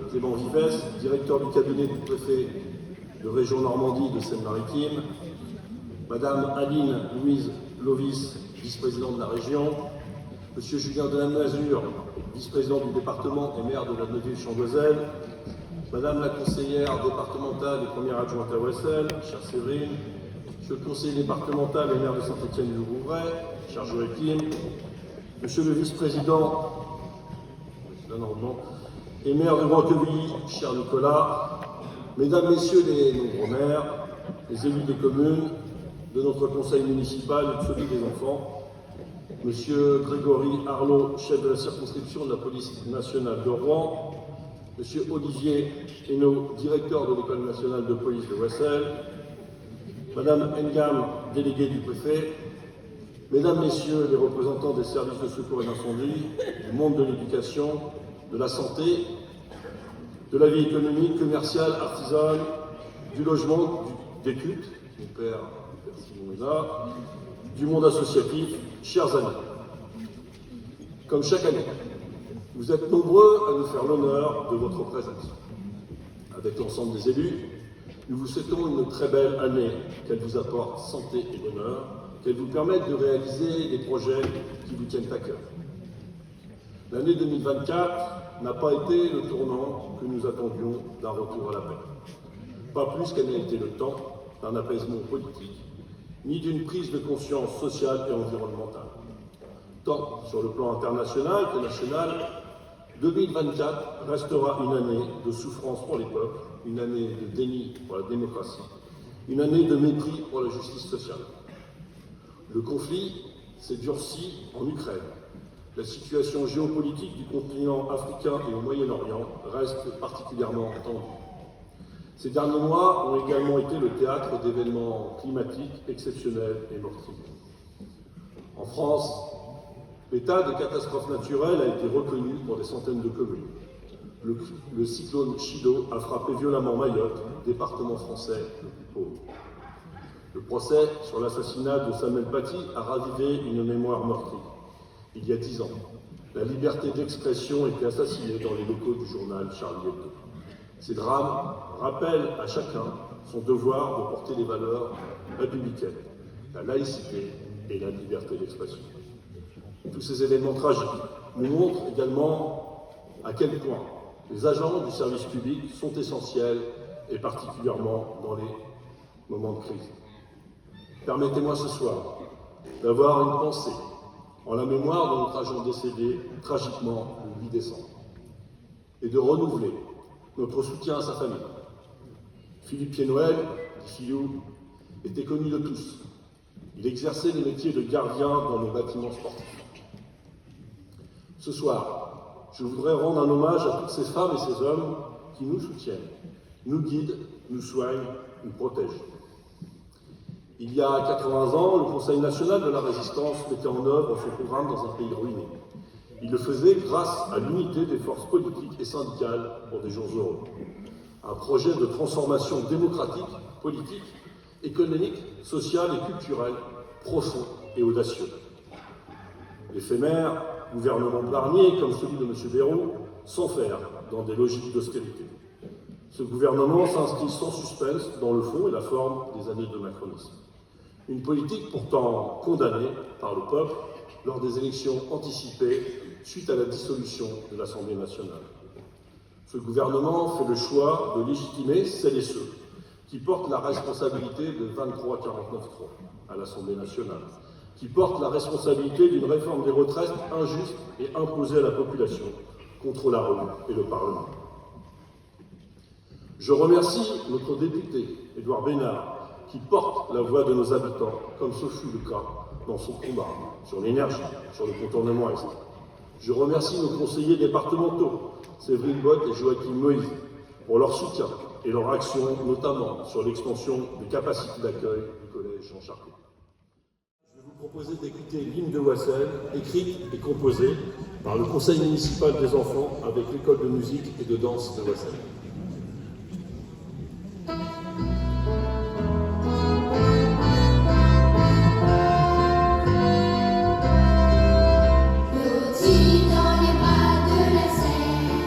Clément Vives, directeur du cabinet du préfet de région Normandie de Seine-Maritime, Madame Aline Louise Lovis, vice-présidente de la région, Monsieur Julien Delanazur, vice-président du département et maire de la Neuville-Chamboiselle, Madame la conseillère départementale et première adjointe à Wessel, chère Séverine, Monsieur le conseiller départemental et maire de Saint-Étienne-du-Rouvray, cher Joachim, Monsieur le vice-président et maire de Branquevilly, cher Nicolas, Mesdames, Messieurs les nombreux maires, les élus des communes, de notre conseil municipal et de celui des enfants, Monsieur Grégory Arlot, chef de la circonscription de la police nationale de Rouen, Monsieur Olivier Hainaut, directeur de l'école nationale de police de Wessel, Madame Engam, déléguée du préfet, Mesdames, Messieurs les représentants des services de secours et d'incendie, du monde de l'éducation, de la santé, de la vie économique, commerciale, artisane, du logement, des cultes, mon père Simon est là, du monde associatif, chers amis. Comme chaque année, vous êtes nombreux à nous faire l'honneur de votre présence. Avec l'ensemble des élus, nous vous souhaitons une très belle année, qu'elle vous apporte santé et bonheur, qu'elle vous permette de réaliser des projets qui vous tiennent à cœur. L'année 2024 n'a pas été le tournant que nous attendions d'un retour à la paix. Pas plus qu'elle n'a été le temps d'un apaisement politique, ni d'une prise de conscience sociale et environnementale. Tant sur le plan international que national, 2024 restera une année de souffrance pour les peuples, une année de déni pour la démocratie, une année de mépris pour la justice sociale. Le conflit s'est durci en Ukraine. La situation géopolitique du continent africain et au Moyen-Orient reste particulièrement tendue. Ces derniers mois ont également été le théâtre d'événements climatiques exceptionnels et meurtriers. En France, l'état de catastrophe naturelle a été reconnu pour des centaines de communes. Le cyclone Chido a frappé violemment Mayotte, département français le plus pauvre. Le procès sur l'assassinat de Samuel Paty a ravivé une mémoire meurtrie. Il y a 10 ans, la liberté d'expression était assassinée dans les locaux du journal Charlie Hebdo. Ces drames rappellent à chacun son devoir de porter les valeurs républicaines, la laïcité et la liberté d'expression. Tous ces événements tragiques nous montrent également à quel point les agents du service public sont essentiels et particulièrement dans les moments de crise. Permettez-moi ce soir d'avoir une pensée en la mémoire de notre agent décédé tragiquement le 8 décembre et de renouveler notre soutien à sa famille. Philippe Pied-Noël, dit Philou, était connu de tous. Il exerçait le métier de gardien dans les bâtiments sportifs. Ce soir, je voudrais rendre un hommage à toutes ces femmes et ces hommes qui nous soutiennent, nous guident, nous soignent, nous protègent. Il y a 80 ans, le Conseil national de la résistance mettait en œuvre son programme dans un pays ruiné. Il le faisait grâce à l'unité des forces politiques et syndicales pour des jours heureux. Un projet de transformation démocratique, politique, économique, sociale et culturelle profond et audacieux. L'éphémère gouvernement Barnier, comme celui de M. Bayrou, s'enferme dans des logiques d'austérité. Ce gouvernement s'inscrit sans suspense dans le fond et la forme des années de macronisme. Une politique pourtant condamnée par le peuple lors des élections anticipées suite à la dissolution de l'Assemblée nationale. Ce gouvernement fait le choix de légitimer celles et ceux qui portent la responsabilité de 23-49-3 à l'Assemblée nationale, qui portent la responsabilité d'une réforme des retraites injuste et imposée à la population contre la rue et le Parlement. Je remercie notre député, Édouard Bénard, qui porte la voix de nos habitants, comme ce fut le cas dans son combat sur l'énergie, sur le contournement Est. Je remercie nos conseillers départementaux, Séverine Bott et Joachim Moïse, pour leur soutien et leur action, notamment sur l'extension des capacités d'accueil du collège Jean Charcot. Je vais vous proposer d'écouter l'hymne de Wessel, écrite et composée par le conseil municipal des enfants avec l'école de musique et de danse de Wessel. Dans les bras de la Seine,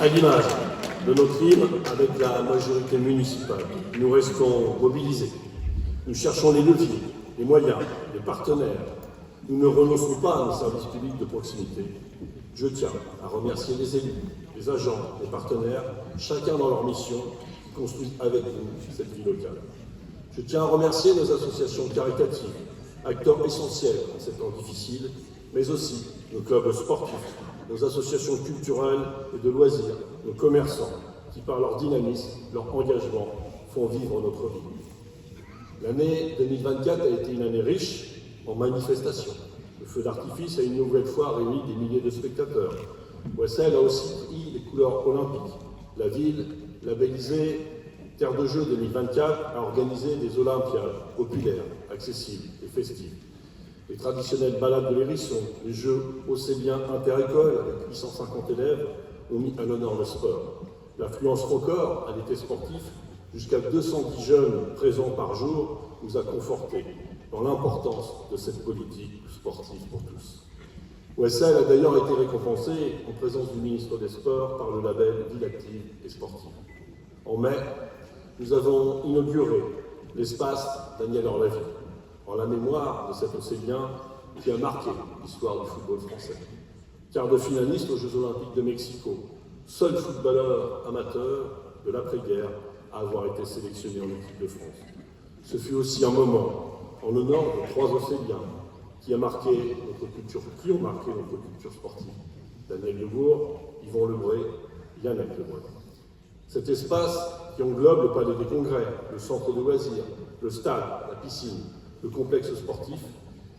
À l'image de notre hymne, avec la majorité municipale, nous restons mobilisés. Nous cherchons les leviers, les moyens, les partenaires. Nous ne renonçons pas à nos services publics de proximité. Je tiens à remercier les élus, les agents, les partenaires, chacun dans leur mission, qui construisent avec nous cette vie locale. Je tiens à remercier nos associations caritatives, acteurs essentiels dans ces temps difficiles, mais aussi nos clubs sportifs, nos associations culturelles et de loisirs, nos commerçants, qui par leur dynamisme, leur engagement, font vivre notre vie. L'année 2024 a été une année riche en manifestations. Le feu d'artifice a une nouvelle fois réuni des milliers de spectateurs. Wessel a aussi pris les couleurs olympiques. La ville, labellisée Terre de Jeux 2024, a organisé des Olympiades populaires, accessibles et festives. Les traditionnelles balades de l'hérisson, les jeux océliens inter-écoles avec 850 élèves ont mis à l'honneur le sport. L'affluence record à l'été sportif, jusqu'à 210 jeunes présents par jour, nous a confortés dans l'importance de cette politique sportive pour tous. Wessel a d'ailleurs été récompensé en présence du ministre des Sports par le label Ville active et sportive. En mai, nous avons inauguré l'espace Daniel Orlavie, en la mémoire de cet Océllien qui a marqué l'histoire du football français. Quart de finaliste aux Jeux Olympiques de Mexico, seul footballeur amateur de l'après-guerre à avoir été sélectionné en équipe de France. Ce fut aussi un moment en l'honneur de 3 Océliens qui ont marqué notre culture sportive. Daniel Debourg, Yvon Lebré, Yannick Lebré. Cet espace qui englobe le palais des congrès, le centre de loisirs, le stade, la piscine, le complexe sportif,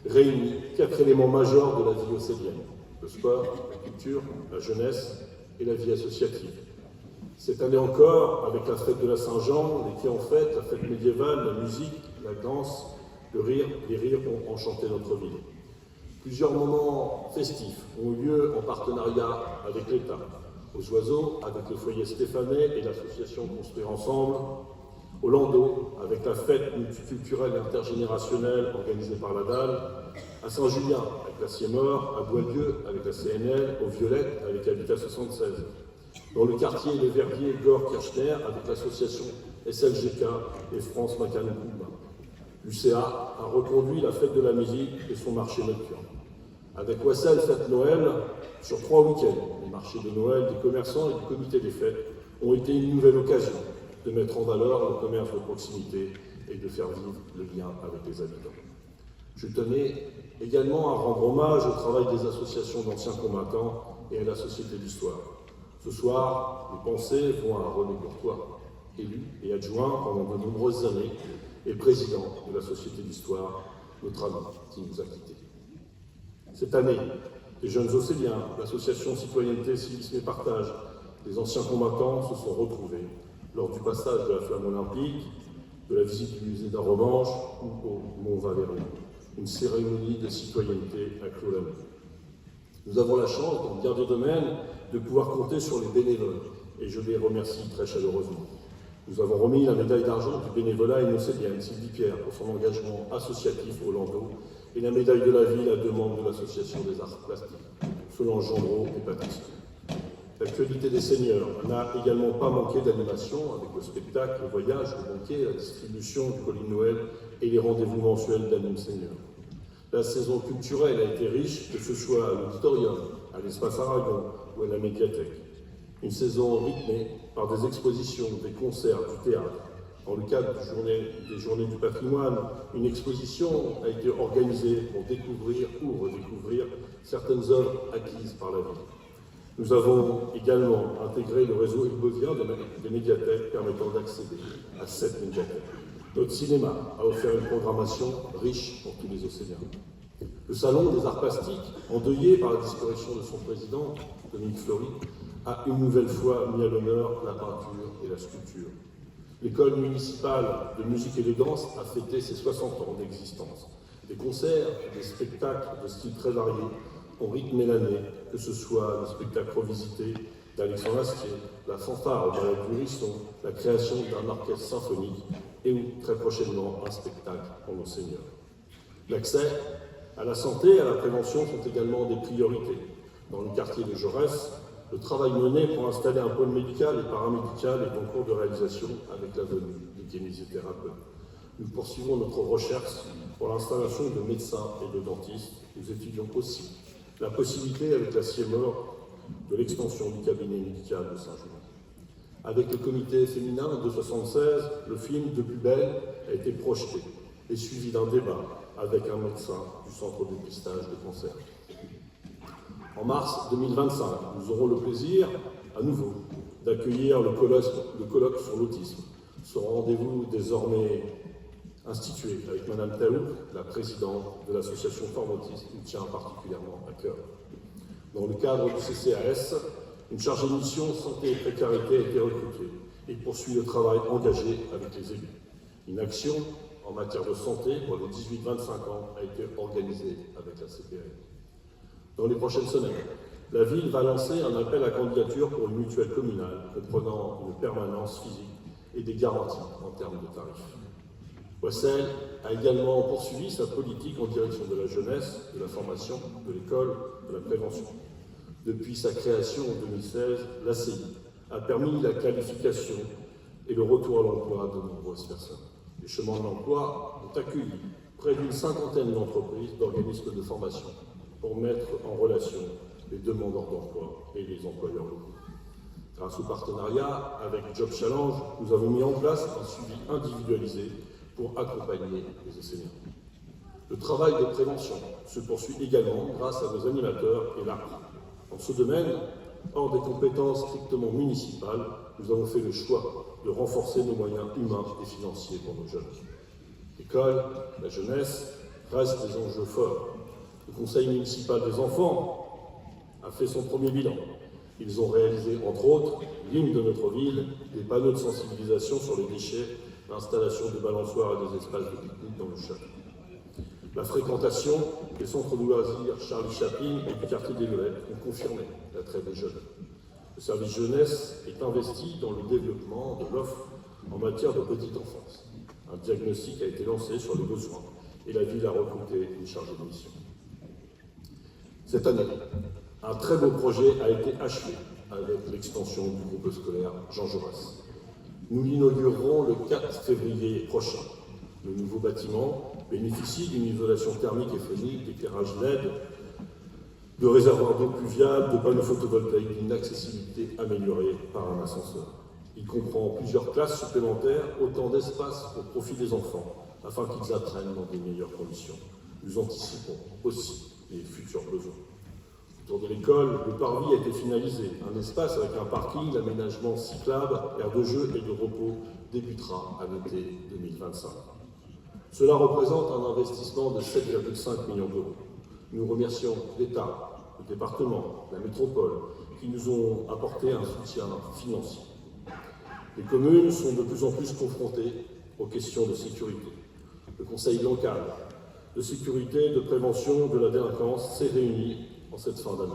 réunit 4 éléments majeurs de la vie océlienne: le sport, la culture, la jeunesse et la vie associative. Cette année encore, avec la fête de la Saint-Jean, l'été en fête, la fête médiévale, la musique, la danse, le rire, les rires ont enchanté notre ville. Plusieurs moments festifs ont eu lieu en partenariat avec l'État. Aux Oiseaux, avec le foyer Stéphanet et l'association Construire Ensemble. Au Landau, avec la fête multiculturelle et intergénérationnelle organisée par la Dalle. À Saint-Julien, avec la Ciemore. À Boidieu, avec la CNL. Aux Violettes, avec Habitat 76. Dans le quartier Les Verbiers, Gore Kirchner, avec l'association SLGK et France Macanou-Coumba. L'UCA a reconduit la fête de la musique et son marché nocturne. Avec Wessel Fête Noël, sur 3 week-ends, les marchés de Noël des commerçants et du comité des fêtes ont été une nouvelle occasion de mettre en valeur le commerce de proximité et de faire vivre le lien avec les habitants. Je tenais également à rendre hommage au travail des associations d'anciens combattants et à la Société d'Histoire. Ce soir, les pensées vont à René Courtois, élu et adjoint pendant de nombreuses années et président de la Société d'Histoire, notre ami qui nous a quittés. Cette année, les jeunes Océliens, l'association Citoyenneté, Civisme et Partage, les anciens combattants se sont retrouvés lors du passage de la flamme olympique, de la visite du musée d'Arromanches ou au Mont-Valérien. Une cérémonie de citoyenneté à Clos-Lamy. Nous avons la chance, dans bien des domaines, de pouvoir compter sur les bénévoles, et je les remercie très chaleureusement. Nous avons remis la médaille d'argent du bénévolat à une Océlienne, Sylvie Pierre, pour son engagement associatif au Landau, et la médaille de la ville à demande de l'Association des Arts Plastiques, Solange Gendreau et Patrice. L'actualité des seigneurs n'a également pas manqué d'animation avec le spectacle, le voyage, le banquet, la distribution du colis de Noël et les rendez-vous mensuels d'Anime Seigneur. La saison culturelle a été riche, que ce soit à l'auditorium, à l'espace Aragon, ou à la médiathèque. Une saison rythmée par des expositions, des concerts, du théâtre. Dans le cadre des Journées du patrimoine, une exposition a été organisée pour découvrir ou redécouvrir certaines œuvres acquises par la ville. Nous avons également intégré le réseau Helbovien des médiathèques permettant d'accéder à 7 médiathèques. Notre cinéma a offert une programmation riche pour tous les Océaniens. Le Salon des arts plastiques, endeuillé par la disparition de son président, Dominique Fleury, a une nouvelle fois mis à l'honneur la peinture et la sculpture. L'école municipale de musique et de danse a fêté ses 60 ans d'existence. Des concerts, des spectacles de styles très variés ont rythmé l'année, que ce soit le spectacle revisité d'Alexandre Astier, la fanfare au ballet du Hérisson, la création d'un orchestre symphonique et ou très prochainement un spectacle pour nos seniors. L'accès à la santé et à la prévention sont également des priorités. Dans le quartier de Jaurès, le travail mené pour installer un pôle médical et paramédical est en cours de réalisation avec la venue de kinésithérapeutes. Nous poursuivons notre recherche pour l'installation de médecins et de dentistes. Nous étudions aussi la possibilité, avec la CIEMOR, de l'extension du cabinet médical de Saint-Jean. Avec le comité féminin de 1976, le film De plus belle a été projeté et suivi d'un débat avec un médecin du centre de dépistage des cancers. En mars 2025, nous aurons le plaisir, à nouveau, d'accueillir le colloque sur l'autisme. Ce rendez-vous désormais institué avec Madame Taouk, la présidente de l'association Forme Autisme, qui tient particulièrement à cœur. Dans le cadre du CCAS, une chargée de mission santé et précarité a été recrutée et poursuit le travail engagé avec les élus. Une action en matière de santé pour les 18-25 ans a été organisée avec la CPR. Dans les prochaines semaines, la ville va lancer un appel à candidature pour une mutuelle communale comprenant une permanence physique et des garanties en termes de tarifs. Oissel a également poursuivi sa politique en direction de la jeunesse, de la formation, de l'école, de la prévention. Depuis sa création en 2016, l'ACI a permis la qualification et le retour à l'emploi de nombreuses personnes. Les chemins de l'emploi ont accueilli près d'une cinquantaine d'entreprises, d'organismes de formation pour mettre en relation les demandeurs d'emploi et les employeurs locaux. Grâce au partenariat avec Job Challenge, nous avons mis en place un suivi individualisé pour accompagner les Océaniens. Le travail de prévention se poursuit également grâce à nos animateurs et l'ARC. Dans ce domaine, hors des compétences strictement municipales, nous avons fait le choix de renforcer nos moyens humains et financiers pour nos jeunes. L'école, la jeunesse restent des enjeux forts. Le Conseil municipal des enfants a fait son premier bilan. Ils ont réalisé, entre autres, l'hymne de notre ville, des panneaux de sensibilisation sur les déchets, l'installation de balançoires et des espaces de pique-nique dans le château. La fréquentation des centres de loisirs Charlie Chaplin et du quartier des Violettes ont confirmé l'attrait des jeunes. Le service jeunesse est investi dans le développement de l'offre en matière de petite enfance. Un diagnostic a été lancé sur les besoins et la ville a recruté une chargée de mission. Cette année, un très beau projet a été achevé avec l'extension du groupe scolaire Jean Jaurès. Nous l'inaugurerons le 4 février prochain. Le nouveau bâtiment bénéficie d'une isolation thermique et phonique, d'éclairage LED, de réservoirs d'eau pluviale, de panneaux photovoltaïques, d'une accessibilité améliorée par un ascenseur. Il comprend plusieurs classes supplémentaires, autant d'espace au profit des enfants, afin qu'ils apprennent dans de meilleures conditions. Nous anticipons aussi les futurs besoins. Autour de l'école, le parvis a été finalisé. Un espace avec un parking, l'aménagement cyclable, aire de jeu et de repos débutera à l'été 2025. Cela représente un investissement de 7,5 millions d'euros. Nous remercions l'État, le département, la métropole, qui nous ont apporté un soutien financier. Les communes sont de plus en plus confrontées aux questions de sécurité. Le Conseil local de sécurité et de prévention de la délinquance s'est réuni en cette fin d'année.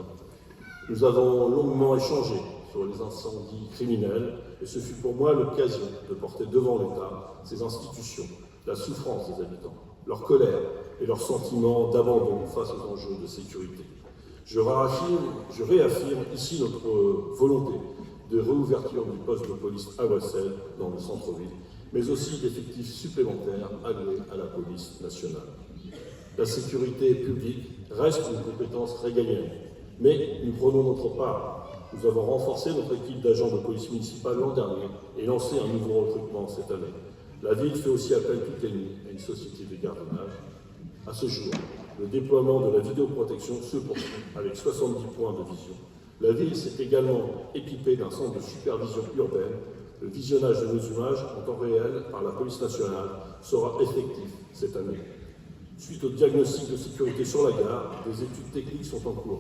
Nous avons longuement échangé sur les incendies criminels et ce fut pour moi l'occasion de porter devant l'État, ses institutions, la souffrance des habitants, leur colère et leur sentiment d'abandon face aux enjeux de sécurité. Je réaffirme ici notre volonté de réouverture du poste de police à Oissel dans le centre-ville, mais aussi d'effectifs supplémentaires alloués à la police nationale. La sécurité publique reste une compétence régalienne, mais nous prenons notre part nous avons renforcé notre équipe d'agents de police municipale l'an dernier et lancé un nouveau recrutement cette année. La ville fait aussi appel toutes les nuits à une société de gardiennage. À ce jour, le déploiement de la vidéoprotection se poursuit avec 70 points de vision. La ville s'est également équipée d'un centre de supervision urbaine. Le visionnage de nos images en temps réel par la police nationale sera effectif cette année. Suite au diagnostic de sécurité sur la gare, des études techniques sont en cours.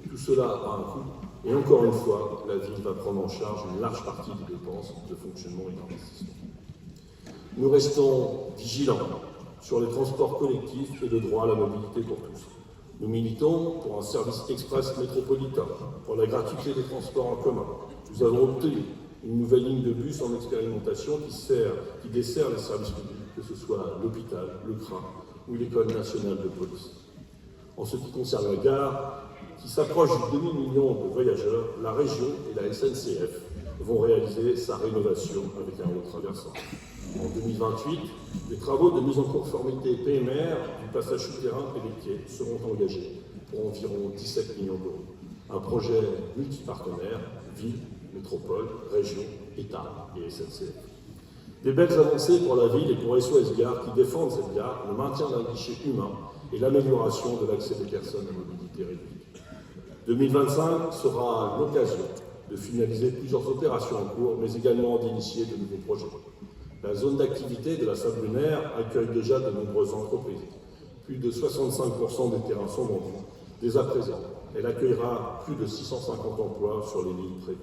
Tout cela a un coût et encore une fois, la ville va prendre en charge une large partie des dépenses de fonctionnement et d'investissement. Nous restons vigilants sur les transports collectifs et le droit à la mobilité pour tous. Nous militons pour un service express métropolitain, pour la gratuité des transports en commun. Nous avons obtenu une nouvelle ligne de bus en expérimentation qui dessert les services publics, que ce soit l'hôpital, le train ou l'école nationale de police. En ce qui concerne la gare, qui s'approche du demi-million de voyageurs, la région et la SNCF vont réaliser sa rénovation avec un haut traversant. En 2028, les travaux de mise en conformité PMR du passage souterrain et des quais seront engagés pour environ 17 millions d'euros. Un projet multipartenaire, ville, métropole, région, État et SNCF. Des belles avancées pour la ville et pour SOS Gare qui défendent cette gare, le maintien d'un guichet humain et l'amélioration de l'accès des personnes à mobilité réduite. 2025 sera l'occasion de finaliser plusieurs opérations en cours, mais également d'initier de nouveaux projets. La zone d'activité de la Salle Lunaire accueille déjà de nombreuses entreprises. Plus de 65% des terrains sont vendus. Dès à présent, elle accueillera plus de 650 emplois sur les lignes prévues.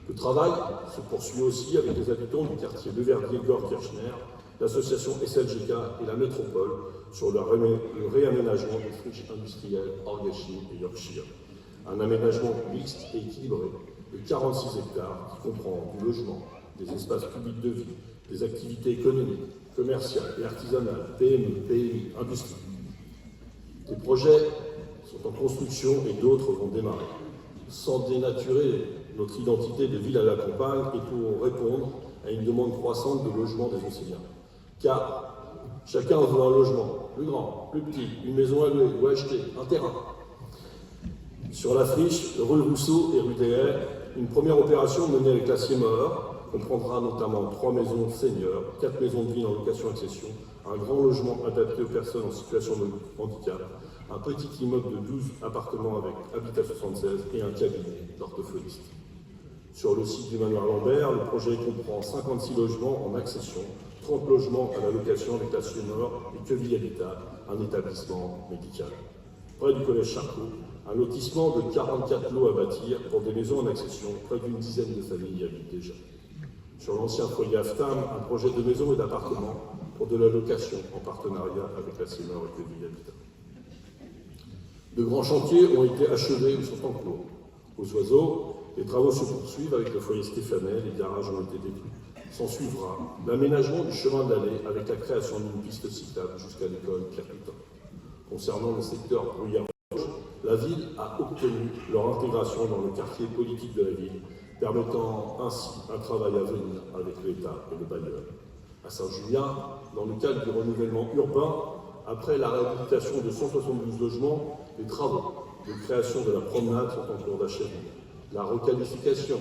Le travail se poursuit aussi avec les habitants du quartier Leverdier-Gore-Kirchner, l'association SLGK et la métropole sur le réaménagement des friches industrielles Orgachim et Yorkshire. Un aménagement mixte et équilibré de 46 hectares qui comprend du logement, des espaces publics de vie, des activités économiques, commerciales et artisanales, PME, PMI, industrie. Des projets sont en construction et d'autres vont démarrer. Sans dénaturer notre identité de ville à la campagne et pour répondre à une demande croissante de logement des enseignants. Car chacun veut un logement, plus grand, plus petit, une maison à louer ou à acheter, un terrain. Sur la friche, rue Rousseau et rue des Haies, une première opération menée avec la CIEMOR comprendra notamment 3 maisons seniors, 4 maisons de ville en location-accession, un grand logement adapté aux personnes en situation de handicap, un petit immeuble de 12 appartements avec Habitat 76 et un cabinet d'orthophoniste. Sur le site du manoir Lambert, le projet comprend 56 logements en accession, 30 logements à la location avec la CIEMOR et Queville Habitat, un établissement médical. Près du collège Charcot, un lotissement de 44 lots à bâtir pour des maisons en accession, près d'une dizaine de familles y habitent déjà. Sur l'ancien foyer Aftam, un projet de maison et d'appartement pour de la location en partenariat avec la CIEMOR et Queville Habitat. De grands chantiers ont été achevés ou sont en cours. Aux Oiseaux, les travaux se poursuivent avec le foyer Stéphanet, les garages ont été détruits. S'en suivra l'aménagement du chemin de l'allée avec la création d'une piste cyclable jusqu'à l'école Pierre-Putin. Concernant le secteur Bruyères-Rouge, la ville a obtenu leur intégration dans le quartier politique de la ville, permettant ainsi un travail à venir avec l'État et le bailleur. À Saint-Julien, dans le cadre du renouvellement urbain, après la réhabilitation de 172 logements, les travaux de création de la promenade sont en cours d'achèvement. La requalification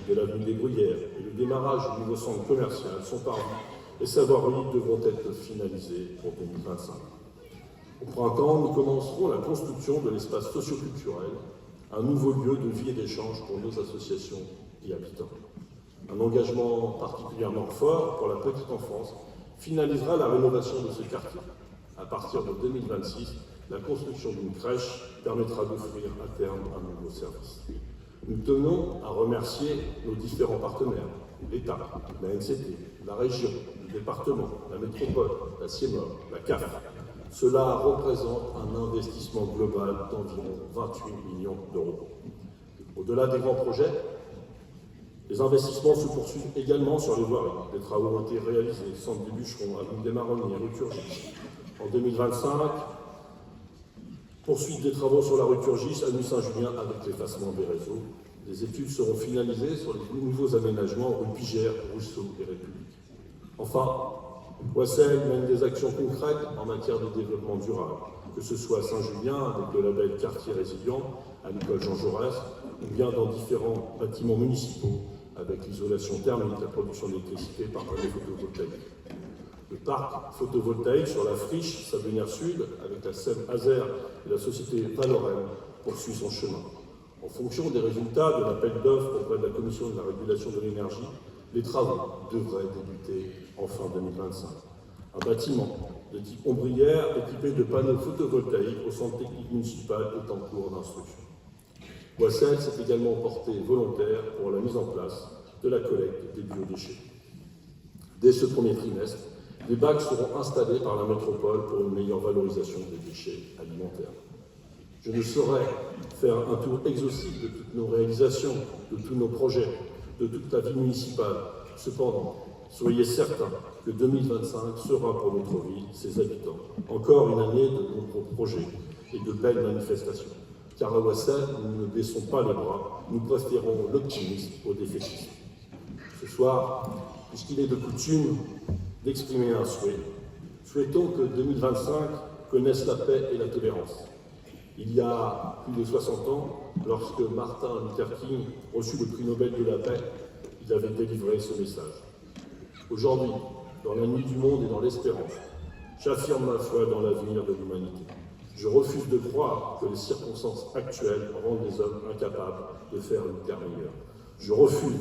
de l'avenue des Bruyères et le démarrage du nouveau centre commercial sont parvenus et sa voirie devront être finalisées pour 2025. Au printemps, nous commencerons la construction de l'espace socioculturel, un nouveau lieu de vie et d'échange pour nos associations et habitants. Un engagement particulièrement fort pour la petite enfance finalisera la rénovation de ce quartier. À partir de 2026, la construction d'une crèche permettra d'offrir à terme un nouveau service. Nous tenons à remercier nos différents partenaires, l'État, la NCT, la région, le département, la métropole, la CIEMOR, la CAF. Cela représente un investissement global d'environ 28 millions d'euros. Au-delà des grands projets, les investissements se poursuivent également sur les voiries. Des travaux ont été réalisés, centre des bûcherons, avenue des Marronniers, rue Turgis. En 2025, poursuite des travaux sur la rue Turgis, avenue Saint-Julien avec l'effacement des réseaux. Les études seront finalisées sur les nouveaux aménagements rue Pigère, Rousseau et République. Enfin, Oissel mène des actions concrètes en matière de développement durable, que ce soit à Saint-Julien avec le label Quartier Résilient, à l'école Jean Jaurès, ou bien dans différents bâtiments municipaux avec l'isolation thermique, la production d'électricité par panneaux photovoltaïques. Le parc photovoltaïque sur la friche Sabinière Sud, avec la SEM Azer et la société Valorem, poursuit son chemin. En fonction des résultats de l'appel d'offres auprès de la Commission de la régulation de l'énergie, les travaux devraient débuter en fin 2025. Un bâtiment de type ombrière équipé de panneaux photovoltaïques au centre technique municipal est en cours d'instruction. Boissel s'est également porté volontaire pour la mise en place de la collecte des biodéchets. Dès ce premier trimestre, des bacs seront installés par la métropole pour une meilleure valorisation des déchets alimentaires. Je ne saurais faire un tour exhaustif de toutes nos réalisations, de tous nos projets, de toute la vie municipale. Cependant, soyez certains que 2025 sera pour notre ville, ses habitants, encore une année de nombreux projets et de belles manifestations. Car à Boissel, nous ne baissons pas les bras, nous préférons l'optimisme au défaitisme. Ce soir, puisqu'il est de coutume d'exprimer un souhait, souhaitons que 2025 connaisse la paix et la tolérance. Il y a plus de 60 ans, lorsque Martin Luther King reçut le prix Nobel de la paix, il avait délivré ce message. Aujourd'hui, dans la nuit du monde et dans l'espérance, j'affirme ma foi dans l'avenir de l'humanité. Je refuse de croire que les circonstances actuelles rendent les hommes incapables de faire une terre meilleure. Je refuse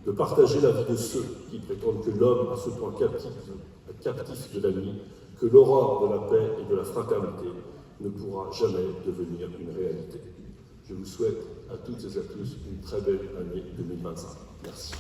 de partager la vie de ceux qui prétendent que l'homme, à ce point captif de la nuit, que l'aurore de la paix et de la fraternité ne pourra jamais devenir une réalité. Je vous souhaite à toutes et à tous une très belle année 2025. Merci.